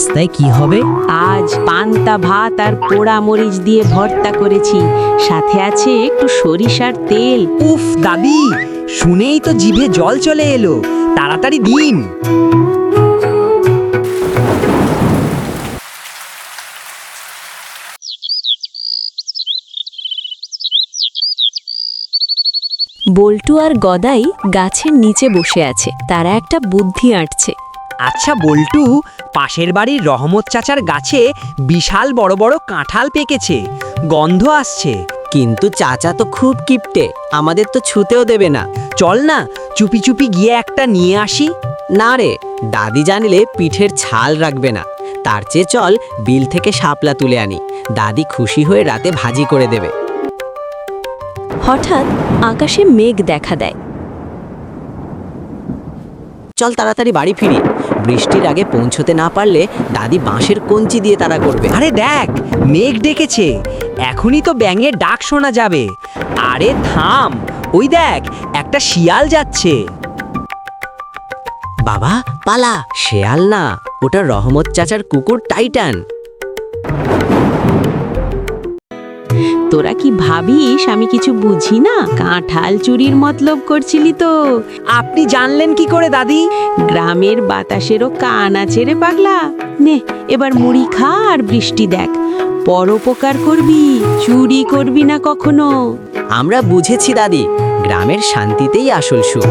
নাস্তায় কি হবে? আজ পান্তা ভাত আর পোড়া মরিচ দিয়ে ভর্তা করেছি, সাথে আছে একটু সরিষার তেল। উফ দাদি, শুনেই তো জিভে জল চলে এলো। তাড়াতাড়ি দিন। বল্টু আর গদাই গাছের নিচে বসে আছে, তারা একটা বুদ্ধি আঁটছে। আচ্ছা বল্টু, পাশের বাড়ির রহমত চাচার গাছে বিশাল বড় বড় কাঁঠাল পেকেছে, গন্ধ আসছে। কিন্তু চাচা তো খুব কিপটে, আমাদের তো ছুতেও দেবে না। চল না, চুপি চুপি গিয়ে একটা নিয়ে আসি। না রে, দাদি জানলে পিঠের ছাল রাখবে না। তার চেয়ে চল বিল থেকে শাপলা তুলে আনি, দাদি খুশি হয়ে রাতে ভাজি করে দেবে। হঠাৎ আকাশে মেঘ দেখা দেয়। চল তাড়াতাড়ি বাড়ি ফিরি, বৃষ্টির আগে পৌঁছতে না পারলে দাদি বাঁশের কঞ্চি দিয়ে তাড়া করবে। আরে দেখ, মেঘ ডেকেছে, এখনই তো ব্যাঙের ডাক শোনা যাবে। আরে থাম, ওই দেখ একটা শিয়াল যাচ্ছে। বাবা পালা, শেয়াল না, ওটা রহমত চাচার কুকুর টাইটান। তোরা কি ভাবিস আমি কিছু বুঝি না? কাঁঠাল চুরির মতলব করছিলি তো? আপনি জানলেন কি করে দাদি? গ্রামের বাতাসেরও কান আছে রে পাগলা। নে এবার মুড়ি খা আর বৃষ্টি দেখ। পরোপকার করবি, চুরি করবি না কখনো। আমরা বুঝেছি দাদি, গ্রামের শান্তিতেই আসল সুখ।